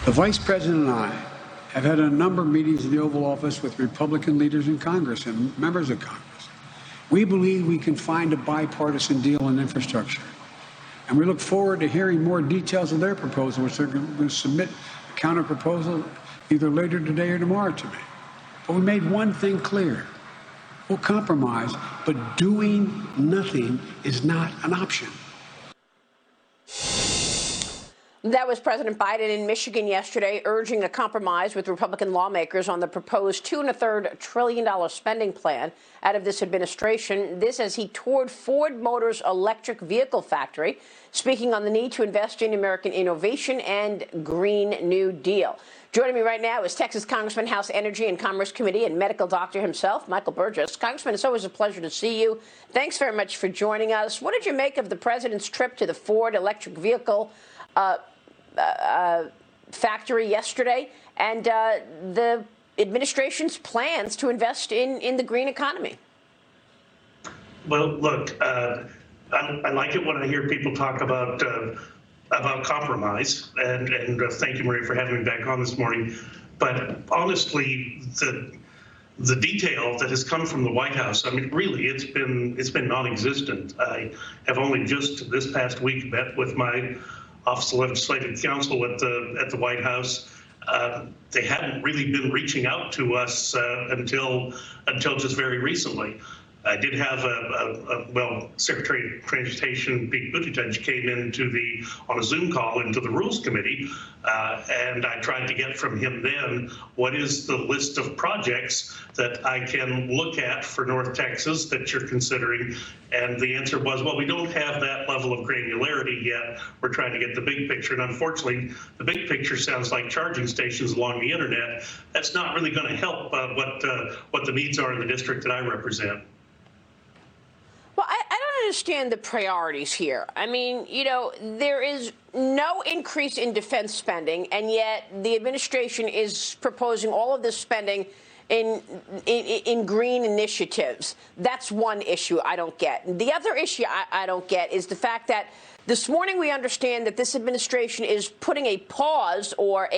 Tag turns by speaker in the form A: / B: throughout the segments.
A: The Vice President and I have had a number of meetings in the Oval Office with Republican leaders in Congress and members of Congress. We believe we can find a bipartisan deal on infrastructure. And we look forward to hearing more details of their proposal, which they're going to submit a counter proposal either later today or tomorrow to me. But we made one thing clear. We'll compromise, but doing nothing is not an option.
B: That was President Biden in Michigan yesterday, urging a compromise with Republican lawmakers on the proposed $2.33 trillion spending plan out of this administration. This as he toured Ford Motors' electric vehicle factory, speaking on the need to invest in American innovation and Green New Deal. Joining me right now is Texas Congressman, House Energy and Commerce Committee and medical doctor himself, Michael Burgess. Congressman, it's always a pleasure to see you. Thanks very much for joining us. What did you make of the president's trip to the Ford electric vehicle factory yesterday and the administration's plans to invest in the green economy?
C: Well, look, I like it when I hear people talk about compromise, and thank you, Maria, for having me back on this morning. But honestly, the detail that has come from the White House, I mean, really, it's been non-existent. I have only just this past week met with my Office of Legislative Counsel at the White House. They hadn't really been reaching out to us until just very recently. I did have Secretary of Transportation Pete Buttigieg came on a Zoom call into the Rules Committee, and I tried to get from him then what is the list of projects that I can look at for North Texas that you're considering, and the answer was, well, we don't have that level of granularity yet. We're trying to get the big picture, and unfortunately, the big picture sounds like charging stations along the internet. That's not really going to help what the needs are in the district that I represent.
B: Well, I don't understand the priorities here. I mean, you know, there is no increase in defense spending, and yet the administration is proposing all of this spending in green initiatives. That's one issue I don't get. The other issue I don't get is the fact that this morning we understand that this administration is putting a pause or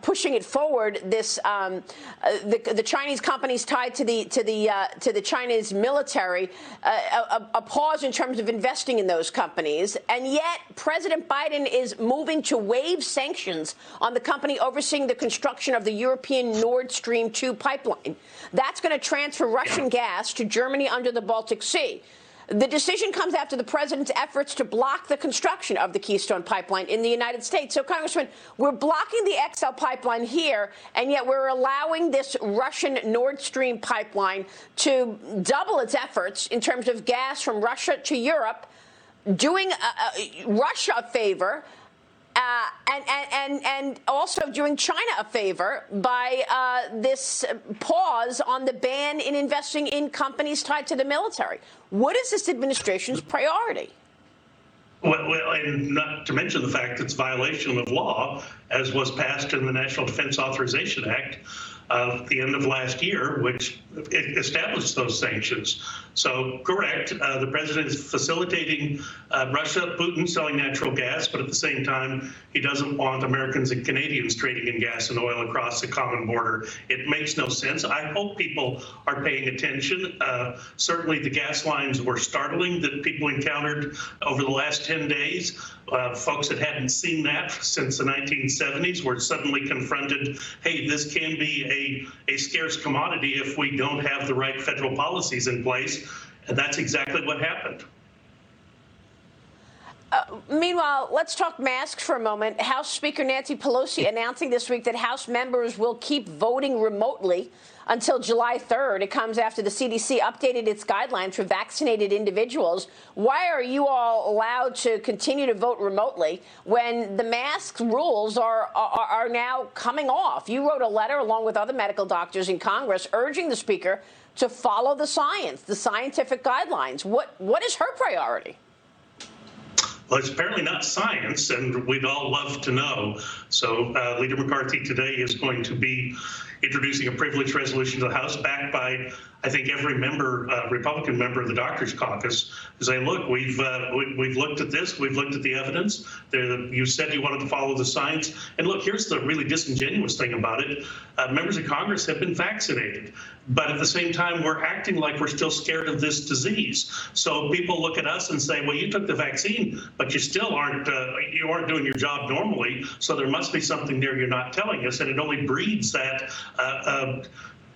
B: pushing it forward. This the Chinese companies tied to the Chinese military, a pause in terms of investing in those companies, and yet President Biden is moving to waive sanctions on the company overseeing the construction of the European Nord Stream 2 pipeline. That's going to transfer Russian gas to Germany under the Baltic Sea. The decision comes after the president's efforts to block the construction of the Keystone Pipeline in the United States. So, Congressman, we're blocking the XL pipeline here, and yet we're allowing this Russian Nord Stream pipeline to double its efforts in terms of gas from Russia to Europe, doing Russia a favor, and also doing China a favor by this pause on the ban in investing in companies tied to the military. What is this administration's priority?
C: Well, and not to mention the fact that it's violation of law, as was passed in the National Defense Authorization Act at the end of last year, which established those sanctions. So, correct, the president is facilitating Russia, Putin selling natural gas, but at the same time, he doesn't want Americans and Canadians trading in gas and oil across the common border. It makes no sense. I hope people are paying attention. Certainly, the gas lines were startling that people encountered over the last 10 days. Folks that hadn't seen that since the 1970s were suddenly confronted, hey, this can be a scarce commodity if we don't have the right federal policies in place. And that's exactly what happened.
B: Meanwhile, let's talk masks for a moment. House Speaker Nancy Pelosi announcing this week that House members will keep voting remotely until July 3rd. It comes after the CDC updated its guidelines for vaccinated individuals. Why are you all allowed to continue to vote remotely when the mask rules are now coming off? You wrote a letter along with other medical doctors in Congress urging the Speaker to follow the science, the scientific guidelines. What is her priority?
C: Well, it's apparently not science, and we'd all love to know. So Leader McCarthy today is going to be introducing a privilege resolution to the House, backed by, I think, every member, Republican member of the Doctors Caucus, to say, look, we've looked at this, we've looked at the evidence. You said you wanted to follow the science, and look, here's the really disingenuous thing about it: members of Congress have been vaccinated, but at the same time, we're acting like we're still scared of this disease. So people look at us and say, well, you took the vaccine, but you still aren't doing your job normally. So there must be something there you're not telling us, and it only breeds that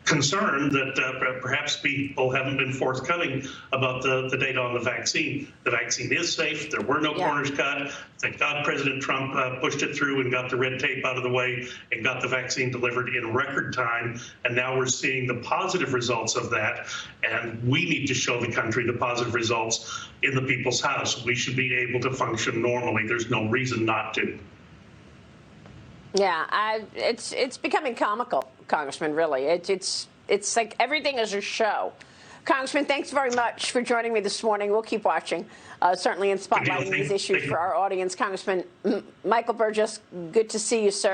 C: concern that perhaps people haven't been forthcoming about the data on the vaccine. The vaccine is safe. There were no corners cut. Thank God President Trump pushed it through and got the red tape out of the way and got the vaccine delivered in record time. And now we're seeing the positive results of that. And we need to show the country the positive results in the people's house. We should be able to function normally. There's no reason not to.
B: Yeah, it's becoming comical, Congressman, really. It's like everything is a show. Congressman, thanks very much for joining me this morning. We'll keep watching, certainly in spotlighting these issues for our audience. Congressman Michael Burgess, good to see you, sir.